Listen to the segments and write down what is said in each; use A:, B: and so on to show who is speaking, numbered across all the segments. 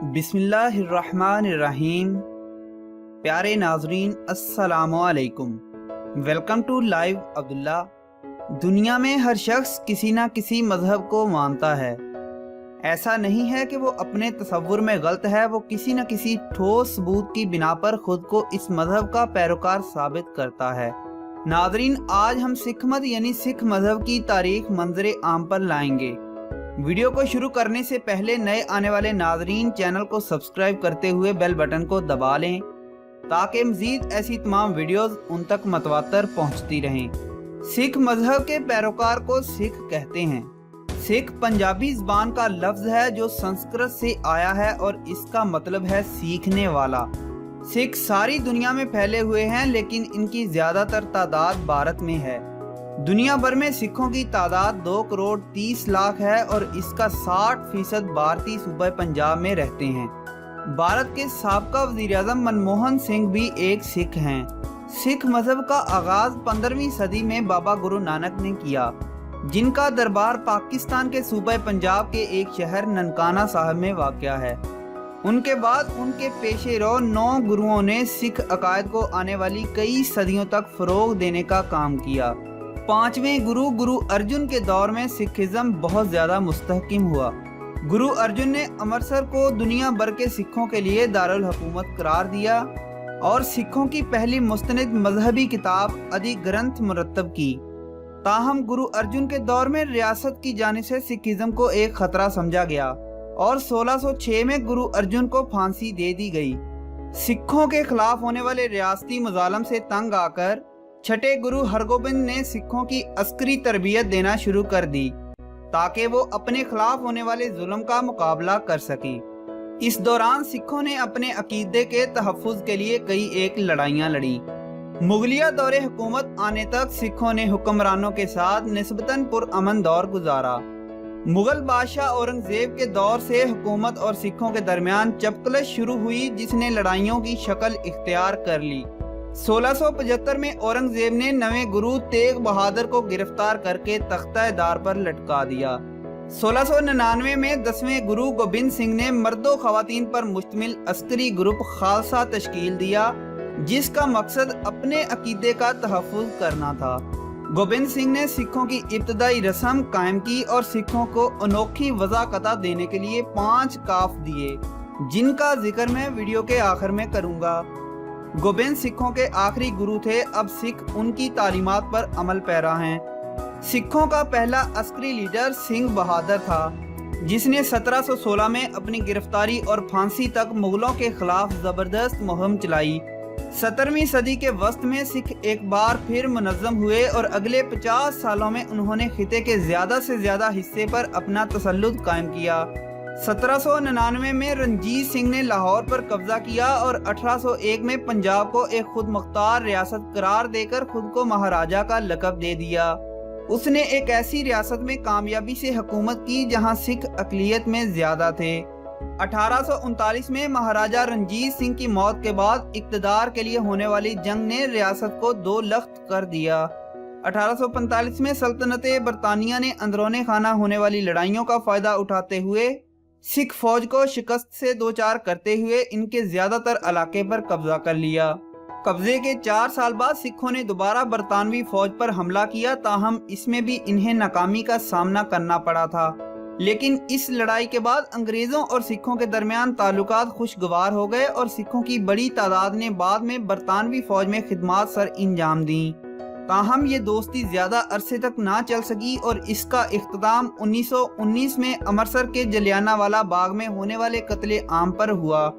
A: बिस्मिल्लाहिर्रहमानिर्रहीम। प्यारे नाजरीन अस्सलामुअलैकुम। Welcome to live Abdullah. दुनिया में हर शख्स किसी ना किसी मजहब को मानता है। ऐसा नहीं है कि वो अपने तसव्वुर में गलत है, वो किसी न किसी ठोस सबूत की बिना पर खुद को इस मजहब का पैरोकार साबित करता है। नाजरीन, आज हम सिख मत यानी सिख मजहब की तारीख मंजर आम पर लाएंगे। वीडियो को शुरू करने से पहले नए आने वाले नाजरीन चैनल को सब्सक्राइब करते हुए बेल बटन को दबा लें ताकि मज़ीद ऐसी तमाम वीडियोस उन तक मतवातर पहुंचती रहें। सिख मजहब के पैरोकार को सिख कहते हैं। सिख पंजाबी ज़बान का लफ्ज़ है जो संस्कृत से आया है और इसका मतलब है सीखने वाला। सिख सारी दुनिया में फैले हुए हैं, लेकिन इनकी ज़्यादातर तादाद भारत में है। दुनिया भर में सिखों की तादाद 2 करोड़ 30 लाख है और इसका 60% भारतीय सूबे पंजाब में रहते हैं। भारत के साबका वज़ीर-ए-आज़म मनमोहन सिंह भी एक सिख हैं। सिख मजहब का आगाज़ 15वीं सदी में बाबा गुरु नानक ने किया, जिनका दरबार पाकिस्तान के सूबे पंजाब के एक शहर ननकाना साहब में वाक़या है। उनके बाद उनके पेशे रो 9 गुरुओं ने सिख अकायद को आने वाली कई सदियों तक फ़रोग़ देने का काम किया। 5वें गुरु अर्जुन के दौर में सिखिज़्म बहुत ज़्यादा मुस्तहकिम हुआ। गुरु अर्जुन ने अमृतसर को दुनिया भर के सिखों के लिए दारुल हुकूमत करार दिया और सिखों की पहली मुस्तनद मजहबी किताब आदि ग्रंथ मुरतब की। ताहम गुरु अर्जुन के दौर में रियासत की जानिब से सिखिज़्म को एक ख़तरा समझा गया और 1606 में गुरु अर्जुन को फांसी दे दी गई। सिखों के खिलाफ होने वाले रियासती मजालम से तंग आकर छठे गुरु हरगोबिंद ने सिखों की अस्करी तरबियत देना शुरू कर दी ताकि वो अपने खिलाफ होने वाले जुल्म का मुकाबला कर सकें। इस दौरान सिखों ने अपने अकीदे के तहफ़्फ़ुज़ के लिए कई एक लड़ाइयाँ लड़ी। मुगलिया दौरे हुकूमत आने तक सिखों ने हुक्मरानों के साथ निस्बतन पुरअमन दौर गुजारा। मुगल बादशाह औरंगजेब के दौर से हुकूमत और सिखों के दरमियान चपकलश शुरू हुई, जिसने लड़ाइयों की शक्ल इख्तियार कर ली। 1675 में औरंगजेब ने नवें गुरु तेग बहादुर को गिरफ्तार करके तख्ता-ए-दार पर लटका दिया। 1699 में 10वें गुरु गोबिंद सिंह ने मर्दों खवातीन पर मुश्तमिल अस्करी ग्रुप खालसा तश्कील दिया, जिसका मकसद अपने अकीदे का तहफ़्फ़ुज़ करना था। गोबिंद सिंह ने सिखों की इब्तदाई रस्म कायम की और सिखों को अनोखी वज़ाक़त देने के लिए 5 काफ दिए, जिनका जिक्र मैं वीडियो के आखिर में करूँगा। गोबिंद सिखों के आखिरी गुरु थे। अब सिख उनकी तालीमात पर अमल पैरा हैं। सिखों का पहला अस्करी लीडर सिंह बहादुर था, जिसने 1716 में अपनी गिरफ्तारी और फांसी तक मुगलों के खिलाफ ज़बरदस्त मुहिम चलाई। 17वीं सदी के वस्त में सिख एक बार फिर मुनज़्ज़म हुए और अगले 50 सालों में उन्होंने खिते के ज़्यादा से ज़्यादा हिस्से पर अपना तसल्लुत कायम किया। 1799 में रणजीत सिंह ने लाहौर पर कब्जा किया और 1801 में पंजाब को एक खुद मुख्तार रियासत करार देकर खुद को महाराजा का लक़ब दे दिया। उसने एक ऐसी रियासत में कामयाबी से हुकूमत की जहां सिख अक़लियत में ज़्यादा थे। 1839 में महाराजा रणजीत सिंह की मौत के बाद इक़्तिदार के लिए होने वाली जंग ने रियासत को 2 लख्त कर दिया। 1845 में सल्तनत बरतानिया ने अंदरूनी खाना होने वाली लड़ाइयों का फ़ायदा उठाते हुए सिख फौज को शिकस्त से दो चार करते हुए इनके ज़्यादातर इलाके पर कब्जा कर लिया। कब्जे के 4 साल बाद सिखों ने दोबारा बरतानवी फौज पर हमला किया, ताहम इसमें भी इन्हें नाकामी का सामना करना पड़ा था। लेकिन इस लड़ाई के बाद अंग्रेज़ों और सिखों के दरमियान ताल्लुकात खुशगवार हो गए और सिखों की बड़ी तादाद ने बाद में बरतानवी फौज में खिदमात सर इंजाम दी। ताहम ये दोस्ती ज़्यादा अरसे तक ना चल सकी और इसका इख्तिताम 1919 में अमृतसर के जलियांवाला बाग में होने वाले कत्ले आम पर हुआ,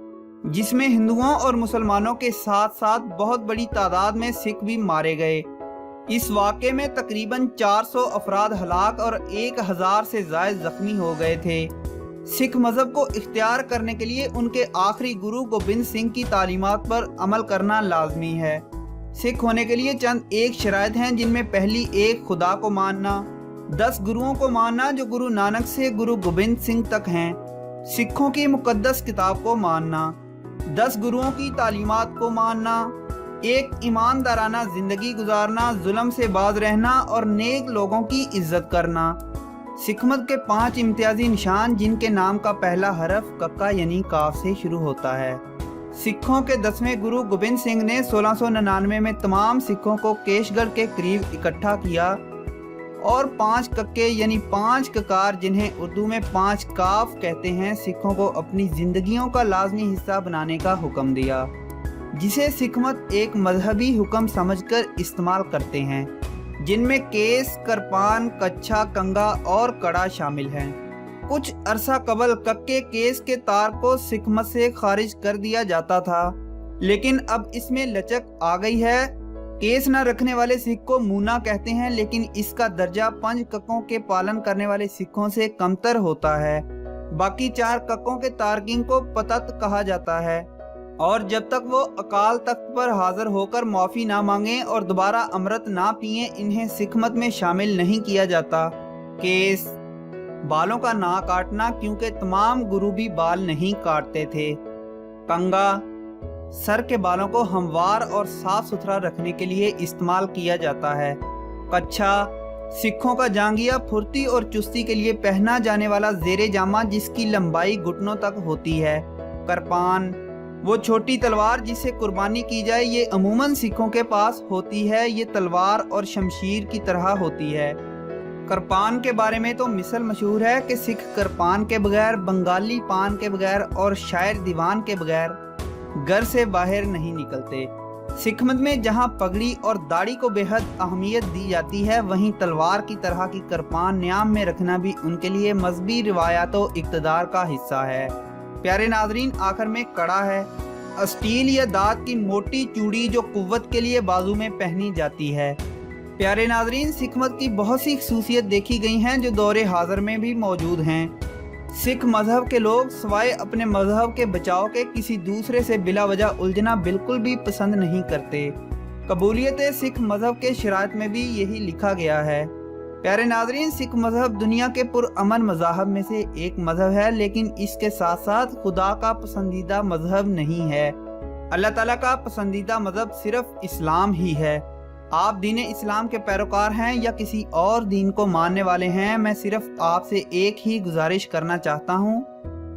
A: जिसमें हिंदुओं और मुसलमानों के साथ साथ बहुत बड़ी तादाद में सिख भी मारे गए। इस वाक़े में तकरीबन 400 अफराद हलाक और 1000 से ज़ायद ज़ख्मी हो गए थे। सिख मज़हब को इख्तियार करने के लिए उनके आखिरी गुरु गोबिंद सिंह की तालीमात पर अमल करना लाजमी है। सिख होने के लिए चंद एक शराइत हैं, जिनमें पहली एक खुदा को मानना, 10 गुरुओं को मानना जो गुरु नानक से गुरु गोबिंद सिंह तक हैं, सिखों की मुकद्दस किताब को मानना, 10 गुरुओं की तालीमात को मानना, एक ईमानदाराना ज़िंदगी गुजारना, जुल्म से बाज रहना और नेक लोगों की इज्जत करना। सिखमत के 5 इम्तियाजी निशान जिनके नाम का पहला हरफ कक्का यानी काफ से शुरू होता है। सिखों के 10वें गुरु गोबिंद सिंह ने 1699 में तमाम सिखों को केशगढ़ के करीब इकट्ठा किया और 5 कक्के यानी 5 ककार जिन्हें उर्दू में 5 काफ कहते हैं सिखों को अपनी जिंदगियों का लाजमी हिस्सा बनाने का हुक्म दिया, जिसे सिखमत एक मजहबी हुक्म समझकर इस्तेमाल करते हैं, जिनमें केस, करपान, कच्छा, कंगा और कड़ा शामिल हैं। कुछ अरसा कबल कक्के केस के तार को सिखमत से खारिज कर दिया जाता था, लेकिन अब इसमें लचक आ गई है। केस न रखने वाले सिख को मूना कहते हैं, लेकिन इसका दर्जा 5 कक्कों के पालन करने वाले सिखों से कमतर होता है। बाकी 4 कक्कों के तारकिन को पतत कहा जाता है और जब तक वो अकाल तख्त पर हाजिर होकर माफ़ी ना मांगे और दोबारा अमृत ना पिए, इन्हें सिखमत में शामिल नहीं किया जाता। केस, बालों का ना काटना, क्योंकि तमाम गुरु भी बाल नहीं काटते थे। कंगा, सर के बालों को हमवार और साफ सुथरा रखने के लिए इस्तेमाल किया जाता है। कच्छा, सिखों का जांगिया फुर्ती और चुस्ती के लिए पहना जाने वाला जेरे जामा जिसकी लंबाई घुटनों तक होती है। करपान, वो छोटी तलवार जिसे कुर्बानी की जाए, ये अमूमन सिखों के पास होती है। ये तलवार और शमशीर की तरह होती है। करपान के बारे में तो मिसल मशहूर है कि सिख करपान के बगैर, बंगाली पान के बगैर और शायर दीवान के बगैर घर से बाहर नहीं निकलते। सिखमत में जहां पगड़ी और दाढ़ी को बेहद अहमियत दी जाती है, वहीं तलवार की तरह की करपान न्याम में रखना भी उनके लिए मजहबी रिवायात व इक़्तिदार का हिस्सा है। प्यारे नाजरीन, आखिर में कड़ा है, स्टील या दांत की मोटी चूड़ी जो कुव्वत के लिए बाजू में पहनी जाती है। प्यारे नाजरीन, सिखमत की बहुत सी खसूसियत देखी गई हैं जो दौरे हाजिर में भी मौजूद हैं। सिख मजहब के लोग सवाए अपने मजहब के बचाव के किसी दूसरे से बिला वजह उलझना बिल्कुल भी पसंद नहीं करते। कबूलियत सिख मजहब के शराइत में भी यही लिखा गया है। प्यारे नाजरीन, सिख मजहब दुनिया के पुरअमन मज़ाहब में से एक मजहब है, लेकिन इसके साथ साथ खुदा का पसंदीदा मजहब नहीं है। अल्लाह ताला का पसंदीदा मजहब सिर्फ इस्लाम ही है। आप दीन इस्लाम के पैरोकार हैं या किसी और दीन को मानने वाले हैं, मैं सिर्फ आपसे एक ही गुजारिश करना चाहता हूँ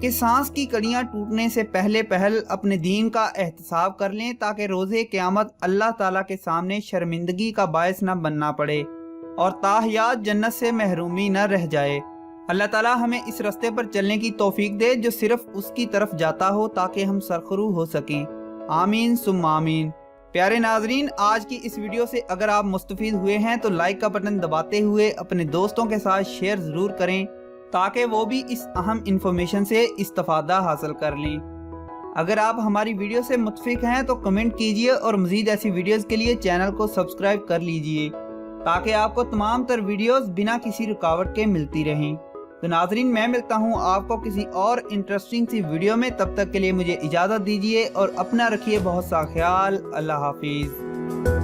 A: कि सांस की कड़ियाँ टूटने से पहले अपने दीन का एहतसाब कर लें, ताकि रोज़े क़यामत अल्लाह ताला के सामने शर्मिंदगी का बायस न बनना पड़े और ताहियात जन्नत से महरूमी न रह जाए। अल्लाह ताला हमें इस रास्ते पर चलने की तौफीक दे जो सिर्फ उसकी तरफ जाता हो, ताकि हम सरखरू हो सकें। आमीन सुम्मा आमीन। प्यारे नाजरीन, आज की इस वीडियो से अगर आप मुस्तफीद हुए हैं तो लाइक का बटन दबाते हुए अपने दोस्तों के साथ शेयर ज़रूर करें, ताकि वो भी इस अहम इंफॉर्मेशन से इस्तिफादा हासिल कर लें। अगर आप हमारी वीडियो से मुतफिक हैं तो कमेंट कीजिए और मज़ीद ऐसी वीडियोज़ के लिए चैनल को सब्सक्राइब कर लीजिए, ताकि आपको तमाम तर वीडियोज़ बिना किसी रुकावट के मिलती रहें। तो नाजरीन, मैं मिलता हूँ आपको किसी और इंटरेस्टिंग सी वीडियो में। तब तक के लिए मुझे इजाज़त दीजिए और अपना रखिए बहुत सा ख्याल। अल्लाह हाफिज़।